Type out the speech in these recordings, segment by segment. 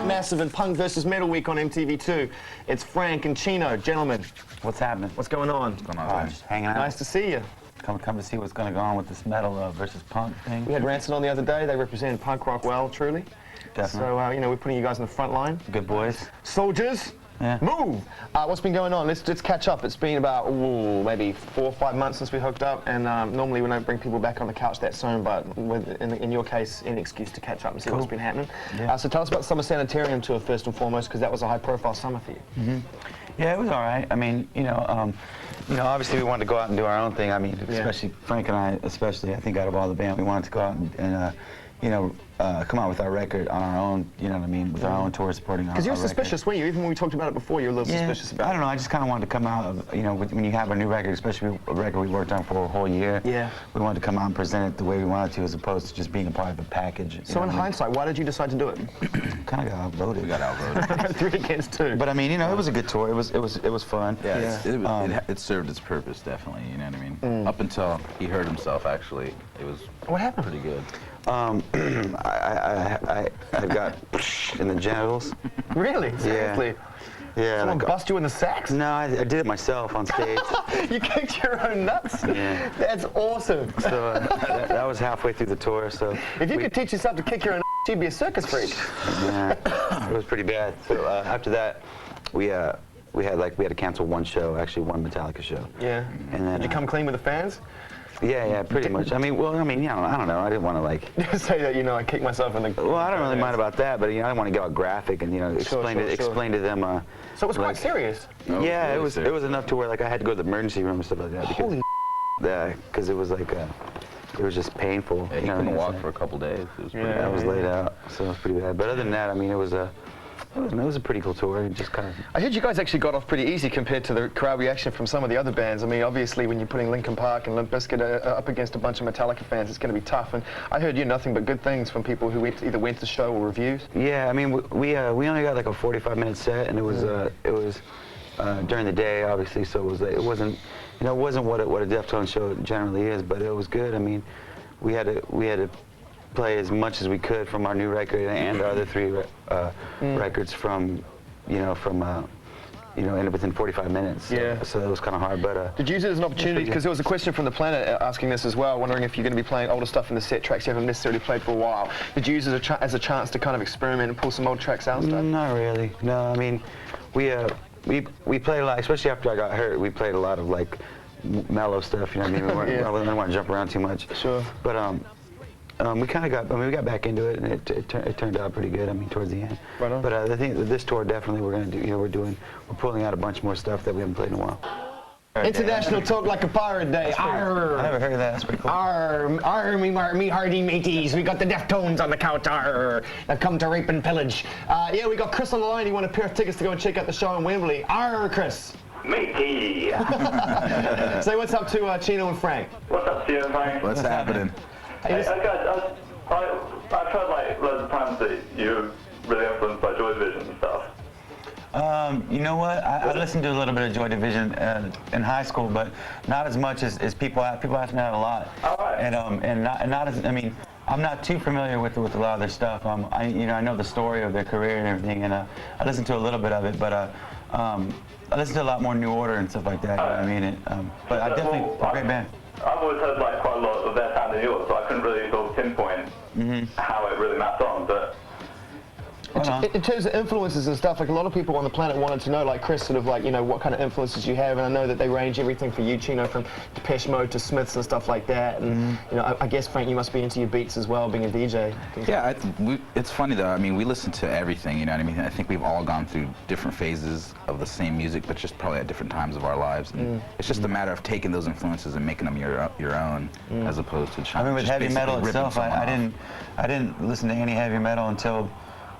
Massive and Punk versus Metal Week on MTV2. It's Frank and Chino. Gentlemen, what's happening? What's going on? What's going on? Just hanging out. Nice to see you. Come to see what's going to go on with this metal versus punk thing. We had Rancid on the other day. They represented punk rock well, truly. Definitely. So, you know, we're putting you guys in the front line. Good boys. Soldiers. Yeah. Move! What's been going on? Let's catch up. It's been about, maybe 4 or 5 months since we hooked up, and normally we don't bring people back on the couch that soon, but in your case, any excuse to catch up and see what's been happening. Yeah. So tell us about the Summer Sanitarium tour first and foremost, because that was a high-profile summer for you. Mm-hmm. Yeah, it was all right. I mean, obviously we wanted to go out and do our own thing. I mean, especially Frank and I, especially, I think out of all the band, we wanted to go out and come out with our record on our own, you know what I mean, with our own tour supporting our record. Because you were suspicious, weren't you? Even when we talked about it before, you were a little suspicious about it. I don't know, I just kind of wanted to come out of, when you have a new record, especially a record we worked on for a whole year, we wanted to come out and present it the way we wanted to, as opposed to just being a part of a package. So in hindsight, why did you decide to do it? Kind of got outvoted. We got outvoted. 3 against 2. But I mean, it was a good tour. It was fun. Yeah, it served its purpose, definitely, you know what I mean? Up until he hurt himself, actually, it was pretty good. I got in the genitals. Really? Seriously? Yeah. Someone bust you in the sacks? No, I did it myself on stage. You kicked your own nuts? Yeah. That's awesome. So that was halfway through the tour. So if you could teach yourself to kick your own nuts, you'd be a circus freak. Yeah, it was pretty bad. So after that, we had to cancel one show, actually one Metallica show. Yeah. And then did you come clean with the fans? Yeah, pretty much. I mean, I don't know. I didn't want to like say that. I kicked myself in the. Well, I don't really mind about that, but I didn't want to get all graphic and explain to them. So it was quite serious. Yeah, it was enough to where like I had to go to the emergency room and stuff like that. Holy. Because it was like it was just painful. Yeah, you couldn't walk for a couple days. It was pretty I was laid out, so it was pretty bad. But other than that, I mean, it was a pretty cool tour. Just kind of. I heard you guys actually got off pretty easy compared to the crowd reaction from some of the other bands. I mean, obviously, when you're putting Linkin Park and Limp Bizkit up against a bunch of Metallica fans, it's going to be tough. And I heard nothing but good things from people who either went to the show or reviews. Yeah, I mean, we only got like a 45-minute set, and it was during the day, obviously, so it wasn't what a Deftones show generally is, but it was good. I mean, we had to play as much as we could from our new record and our other 3 records from within 45 minutes. Yeah. So it was kind of hard, but. Did you use it as an opportunity? Because there was a question from the Planet asking this as well, wondering if you're going to be playing older stuff in the set tracks you haven't necessarily played for a while. Did you use it as a chance to kind of experiment and pull some old tracks out and stuff? Not really. No, I mean, we played a lot, especially after I got hurt. We played a lot of like mellow stuff. You know what I mean? I didn't want to jump around too much. Sure. But we kind of got. I mean, we got back into it, and it turned out pretty good. I mean, towards the end. Right on. But I think that this tour definitely we're gonna do. We're pulling out a bunch more stuff that we haven't played in a while. International Talk Like a Pirate Day. I never heard of that. That's pretty cool. Arr, me hardy mateys. We got the Deftones on the count. Arr, that come to rape and pillage. Yeah, we got Chris on the line. He won a pair of tickets to go and check out the show in Wembley. Arr, Chris. Matey. Say what's up to Chino and Frank. What's up, Chino and Frank? What's happening? Hey, guys, I've heard like loads of times that you're really influenced by Joy Division and stuff. You know what? I listened to a little bit of Joy Division in high school, but not as much as people ask me that a lot. All right. And not as, I mean, I'm not too familiar with a lot of their stuff. I know the story of their career and everything, and I listened to a little bit of it, but I listened to a lot more New Order and stuff like that. You know what I mean? But I definitely a great band. I've always heard like quite a lot of their sound in yours, so I couldn't really sort of pinpoint how it really mapped on, but. In terms of influences and stuff, like a lot of people on the planet wanted to know, like Chris, sort of like, what kind of influences you have, and I know that they range everything for you, Chino, from Depeche Mode to Smiths and stuff like that, and I guess, Frank, you must be into your beats as well, being a DJ. Yeah, it's funny though, I mean, we listen to everything, you know what I mean? I think we've all gone through different phases of the same music, but just probably at different times of our lives, and it's just a matter of taking those influences and making them your own, as opposed to trying I mean, with just heavy metal ripping itself, I didn't listen to any heavy metal until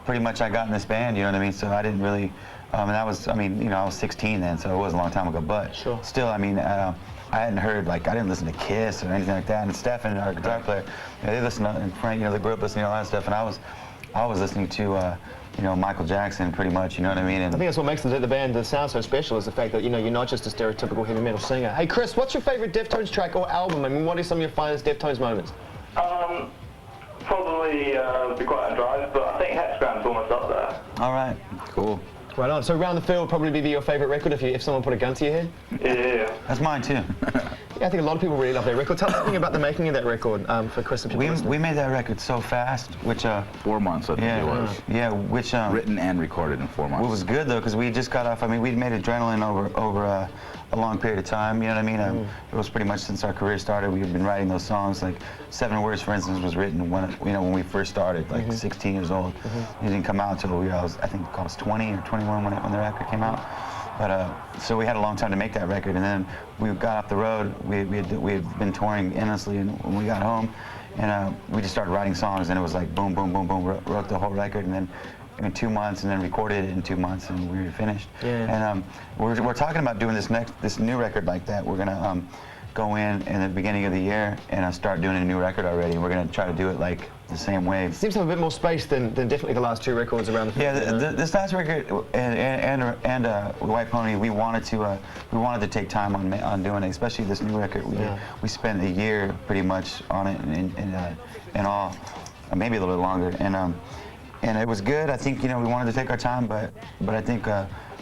pretty much I got in this band, you know what I mean? So I didn't really, and I was 16 then, so it was a long time ago, but still, I mean, I hadn't heard, like, I didn't listen to Kiss or anything like that, and Stefan, our guitar player, they listened to, and Frank, they grew up listening to all that stuff, and I was listening to, Michael Jackson pretty much, you know what I mean? And I think that's what makes the band sound so special, is the fact that, you're not just a stereotypical heavy metal singer. Hey, Chris, what's your favorite Deftones track or album? I mean, what are some of your finest Deftones moments? Probably Be Quiet and Drive, but I think Hexagram's almost up there. All right. Cool. Right on. So Round the Field would probably be your favorite record if someone put a gun to your head? Yeah. That's mine too. Yeah, I think a lot of people really love that record. Tell us something about the making of that record for Chris and people listening. We made that record so fast, which 4 months, I think it was. Yeah, which Written and recorded in 4 months. What was good though, because we just got off. I mean, we'd made Adrenaline over a long period of time. You know what I mean? It was pretty much since our career started. We had been writing those songs. Like 7 Words, for instance, was written when we first started, like 16 years old. It didn't come out until I think I was 20 or 21 when the record came out. But so we had a long time to make that record, and then we got off the road. We had been touring endlessly, and when we got home, and we just started writing songs, and it was like boom, boom, boom, boom. Wrote the whole record, and then in 2 months, and then recorded it in 2 months, and we were finished. Yeah. And we're talking about doing this new record like that. We're gonna go in the beginning of the year and start doing a new record already. We're gonna try to do it like the same way. Seems to have a bit more space than definitely the last 2 records around the field. Yeah, this last record and White Pony, we wanted to take time on doing it, especially this new record. We spent a year pretty much on it and all, maybe a little bit longer, and it was good. I think we wanted to take our time, but I think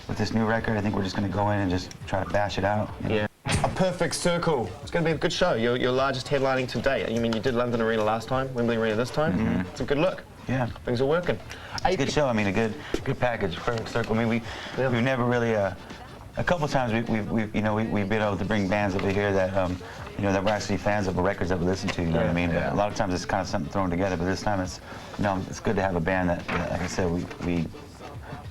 with this new record, I think we're just going to go in and just try to bash it out. Yeah. A Perfect Circle. It's going to be a good show. Your largest headlining to date. You mean you did London Arena last time, Wembley Arena this time? It's a good look. Yeah. Things are working. It's a good show. I mean, a good package. Perfect Circle. I mean, we've never really. A couple times we've been able to bring bands over here that that we're actually fans of the records that we listen to. You know what I mean? Yeah. A lot of times it's kind of something thrown together, but this time it's it's good to have a band that like I said,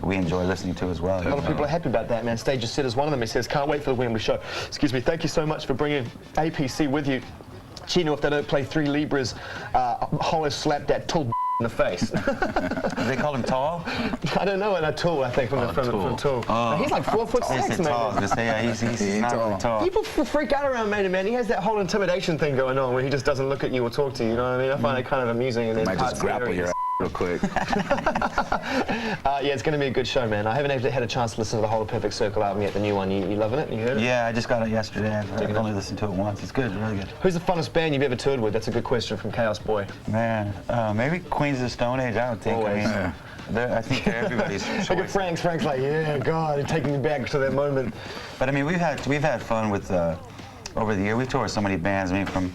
we enjoy listening to as well. A lot of people are happy about that, man. Stage is set as one of them. He says, can't wait for the Wembley show. Excuse me. Thank you so much for bringing APC with you. Chino, if they don't play 3 Libras, Hollow slapped that tall in the face. They call him tall? I don't know, and a Tool, I think, from Tool. Oh. He's like 4'6", man. Tall. I was gonna say, he's not really tall. People freak out around Maynard, man. He has that whole intimidation thing going on where he just doesn't look at you or talk to you, you know what I mean? I find it kind of amusing. And then Might just grapple your ass real quick. Yeah, it's going to be a good show, man. I haven't had a chance to listen to the whole of Perfect Circle album yet, the new one. You loving it? You heard it? Yeah, I just got it yesterday. I've only listened to it once. It's good, really good. Who's the funnest band you've ever toured with? That's a good question from Chaos Boy. Man, maybe Queens of the Stone Age, I would think. Always. I mean, I think they're everybody's choice. Look at Frank's. Frank's like, yeah, God, you're taking me back to that moment. But I mean, we've had fun with over the year. We toured so many bands. I mean, from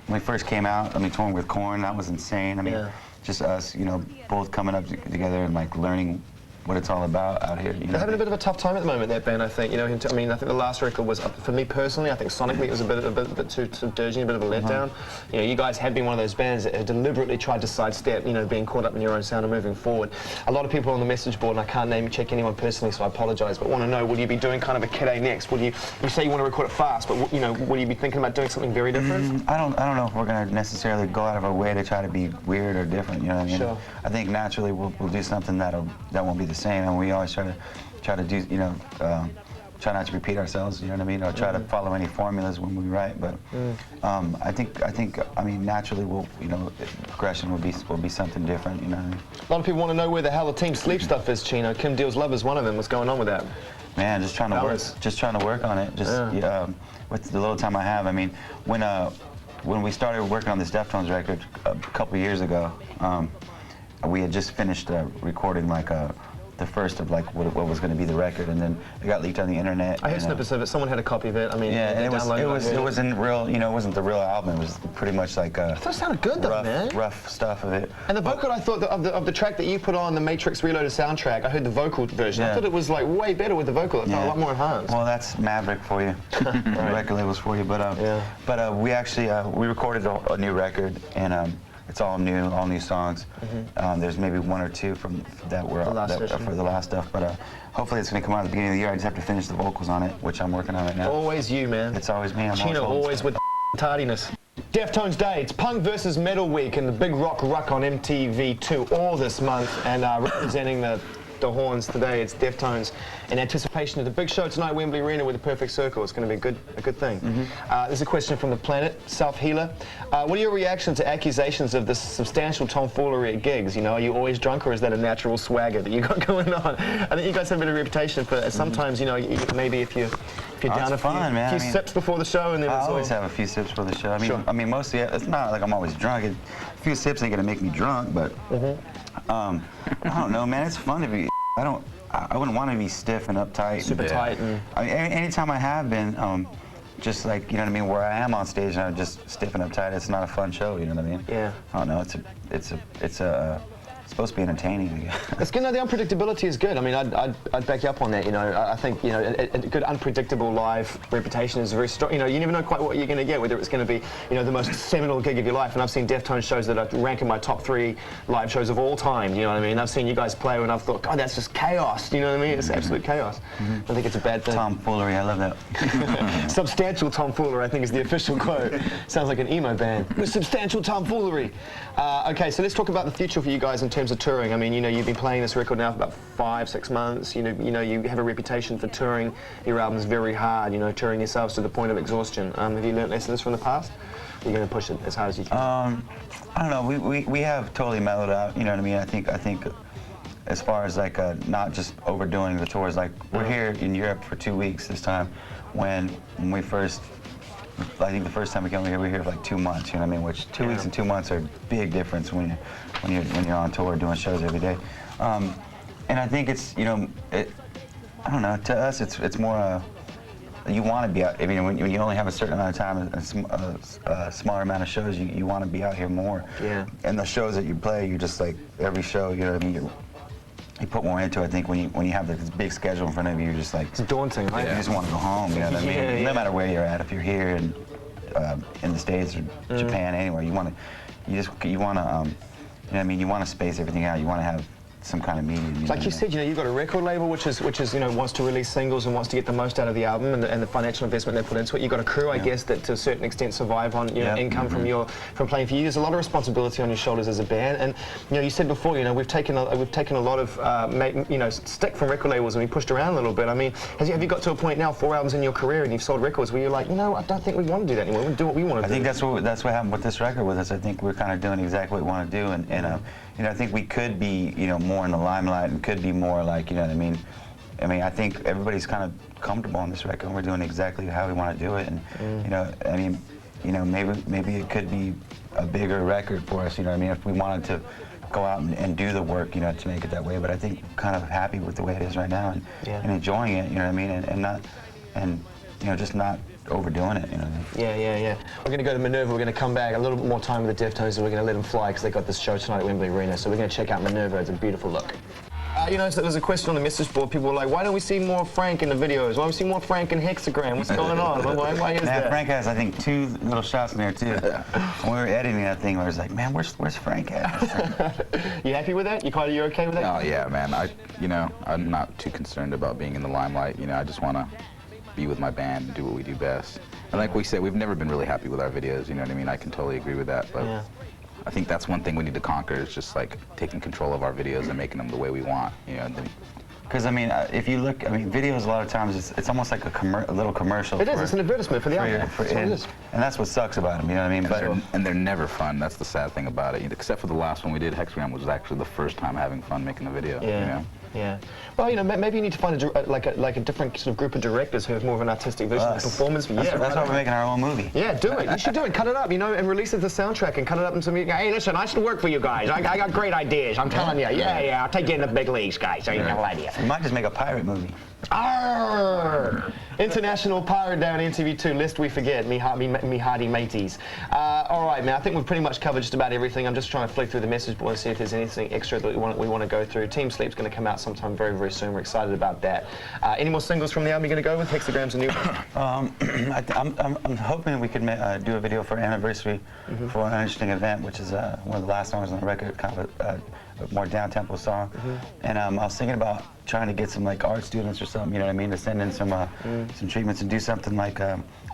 when we first came out, I mean, touring with Korn, that was insane. I mean, just us, both coming up together and like learning what it's all about out here. They're having a bit of a tough time at the moment, that band, I think. I mean, I think the last record was, for me personally, I think sonically it was a bit too dirgy, a bit of a letdown. You guys have been one of those bands that have deliberately tried to sidestep, being caught up in your own sound and moving forward. A lot of people on the message board, and I can't check anyone personally, so I apologise, but want to know, will you be doing kind of a Kid A next? Will you say you want to record it fast, but will you be thinking about doing something very different? I don't know if we're going to necessarily go out of our way to try to be weird or different. You know what I mean? Sure. I think naturally we'll do something that won't be the same, and we always try to do try not to repeat ourselves. You know what I mean? Or try to follow any formulas when we write. But I think naturally progression will be something different. You know what I mean? A lot of people want to know where the hell the Team Sleep stuff is, Chino. Kim Deal's Love is one of them. What's going on with that? Man, just trying to work on it. With the little time I have. I mean, when we started working on this Deftones record a couple years ago, we had just finished recording the first of what was going to be the record, and then it got leaked on the internet. I heard snippets of it. Someone had a copy of it. I mean, yeah, and it wasn't real. It wasn't the real album. It was pretty much like I thought it sounded good though, man. Rough stuff of it. And the vocal, I thought of the track that you put on the Matrix Reloaded soundtrack. I heard the vocal version. I thought it was way better with the vocal. It felt a lot more enhanced. Well, that's Maverick for you. Record labels for you. But we actually we recorded a new record, and it's all new songs. There's maybe 1 or 2 from that were for the last stuff, but hopefully it's going to come out at the beginning of the year. I just have to finish the vocals on it, which I'm working on right now. Always you, man. It's always me. Chino always with tardiness. Deftones Day, it's Punk versus Metal Week and the Big Rock Ruck on MTV2 all this month, and representing the horns today, it's Deftones, in anticipation of the big show tonight, Wembley Arena with the Perfect Circle. It's going to be a good thing. There's a question from the Planet, Self Healer. What are your reactions to accusations of this substantial tomfoolery at gigs? Are you always drunk, or is that a natural swagger that you got going on? I think you guys have a bit of a reputation for sometimes, maybe if you're down a few sips before the show, and then I always have a few sips before the show. I mean, mostly it's not like I'm always drunk. A few sips ain't gonna make me drunk, but I don't know, man. It's fun to be I wouldn't want to be stiff and uptight. Super tight. And I mean, anytime I have been, just like, you know what I mean, where I am on stage and I'm just stiff and uptight, it's not a fun show, you know what I mean? Yeah. I don't know, it's supposed to be entertaining, I guess. It's good. No, the unpredictability is good. I mean, I'd back you up on that. You know, I think, you know, a good unpredictable live reputation is very strong. You know, you never know quite what you're going to get, whether it's going to be, you know, the most seminal gig of your life. And I've seen Deftones shows that are rank in my top 3 live shows of all time. You know what I mean? I've seen you guys play and I've thought, God, that's just chaos. You know what I mean? It's absolute chaos. I think it's a bad thing. Tomfoolery, I love that. Substantial tomfoolery, I think, is the official quote. Sounds like an emo band. With substantial tomfoolery. Okay, so let's talk about the future for you guys in terms of touring. I mean, you know, you've been playing this record now for about 5-6 months. You know, you have a reputation for touring your albums very hard. You know, touring yourselves to the point of exhaustion. Have you learnt lessons from the past? Or are you going to push it as hard as you can? I don't know. We have totally mellowed out. You know what I mean? I think as far as like not just overdoing the tours. Like we're here in Europe for 2 weeks this time. When we first. I think the first time we came here, we were here for like 2 months, you know what I mean? Which 2 weeks and 2 months are a big difference when you're on tour doing shows every day. And I think it's, you know, I don't know. To us, it's more you want to be out. I mean, when you only have a certain amount of time and a smaller amount of shows, you want to be out here more. Yeah. And the shows that you play, you just like every show, you know what I mean? You put more into it. I think when you have this big schedule in front of you, you're just like, it's daunting, right? You just want to go home. You know what I mean? No matter where you're at, if you're here in the States or Japan, anywhere, you know what I mean? You want to space everything out. You want to have some kind of medium. Like you said, you know, you've got a record label which is you know, wants to release singles and wants to get the most out of the album and the financial investment they put into it. You've got a crew, I guess, that to a certain extent survive on income from playing for you. There's a lot of responsibility on your shoulders as a band, and you know, you said before, you know, we've taken a lot of you know, stick from record labels and we pushed around a little bit. I mean, have you got to a point now, 4 albums in your career, and you've sold records where you're like, you know, I don't think we want to do that anymore. We do what we want to do. I think that's what happened with this record with us. I think we're kind of doing exactly what we want to do, and you know, I think we could be, you know, more in the limelight and could be more like, you know what I mean? I mean, I think everybody's kind of comfortable on this record, and we're doing exactly how we want to do it. And you know, I mean, you know, maybe it could be a bigger record for us. You know what I mean? If we wanted to go out and do the work, you know, to make it that way. But I think we're kind of happy with the way it is right now and enjoying it. You know what I mean? And you know, just not overdoing it, you know. Yeah. We're going to go to Minerva. We're going to come back a little bit more time with the Deftones, and we're going to let them fly because they got this show tonight at Wembley Arena. So we're going to check out Minerva. It's a beautiful look. You know, so there's a question on the message board. People were like, why don't we see more Frank in the videos? Why don't we see more Frank in Hexagram? What's going on? Why is that? Frank has, I think, 2 little shots in there, too. When we were editing that thing, I was like, man, where's Frank at? You happy with that? You okay with that? Oh, yeah, man. You know, I'm not too concerned about being in the limelight. You know, I just want to be with my band and do what we do best. And like we said, we've never been really happy with our videos, you know what I mean? I can totally agree with that, but I think that's one thing we need to conquer is just like taking control of our videos and making them the way we want, you know. Because I mean, if you look, I mean, videos a lot of times it's almost like a little commercial. It is. It's an advertisement for the album. And that's what sucks about them. You know what I mean? And they're never fun. That's the sad thing about it. Except for the last one we did, Hexagram, was actually the first time having fun making a video. Yeah. You know? Yeah. Well, you know, maybe you need to find a different sort of group of directors who have more of an artistic vision of performance. That's why we're making our own movie. Yeah, do it. You should do it. Cut it up, you know, and release it as a soundtrack and cut it up into some. Hey, listen, I should work for you guys. I got great ideas. I'm telling you. Yeah. I'll take you in the big leagues, guys. So you have no idea. We might just make a pirate movie. Arr! International Pirate Day on MTV2, lest we forget, me hardy mateys. All right, man, I think we've pretty much covered just about everything. I'm just trying to flick through the message board and see if there's anything extra that we want to go through. Team Sleep's going to come out sometime very, very soon. We're excited about that. Any more singles from the album you're going to go with? Hexagram's a new one. I'm hoping we could do a video for an anniversary for an interesting event, which is one of the last songs on the record, kind of a more down-tempo song. And I was thinking about trying to get some like art students or something, you know what I mean, to send in some treatments and do something like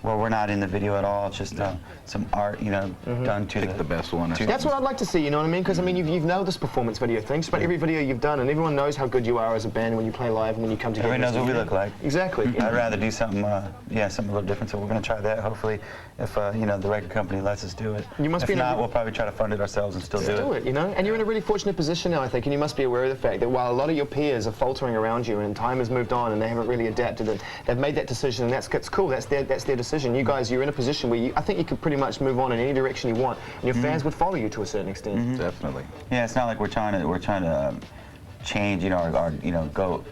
where we're not in the video at all, just some art, you know, done to the best one. That's what I'd like to see, you know what I mean? Because I mean, you've nailed this performance video thing. Just about every video you've done, and everyone knows how good you are as a band when you play live and when you come together. Everybody knows what we look like. Exactly. I'd rather do something, something a little different. So we're going to try that. Hopefully, if you know, the record company lets us do it. You must if not, we'll probably try to fund it ourselves and still do it. You know, and you're in a really fortunate position now, I think, and you must be aware of the fact that while a lot of your peers are faltering around you and time has moved on and they haven't really adapted, and they've made that decision, and that's cool. That's their decision. You guys, you're in a position where I think you could pretty much move on in any direction you want, and your fans would follow you to a certain extent. Definitely. Yeah, it's not like we're trying to change, you know, or you know, go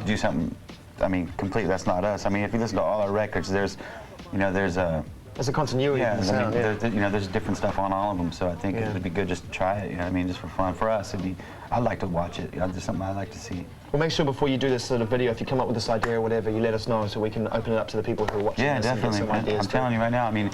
do something. I mean, completely. That's not us. I mean, if you listen to all our records, there's a continuity. Yeah, in the sound, you know, there's different stuff on all of them. So I think it would be good just to try it. You know what I mean? Just for fun. For us, I'd like to watch it. You know, just something I like to see. Well, make sure before you do this sort of video, if you come up with this idea or whatever, you let us know so we can open it up to the people who are watching. Yeah, this definitely. And get some ideas I'm telling you right now. I mean,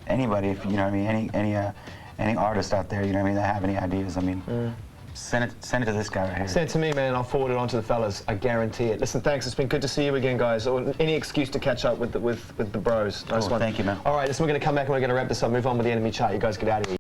anybody, if you know what I mean, any artist out there, you know what I mean, that have any ideas, I mean, send it to this guy right here. Send it to me, man. I'll forward it on to the fellas. I guarantee it. Listen, thanks. It's been good to see you again, guys. Or any excuse to catch up with the bros. Nice one. Thank you, man. All right, listen, we're going to come back and we're going to wrap this up. Move on with the enemy chart. You guys get out of here.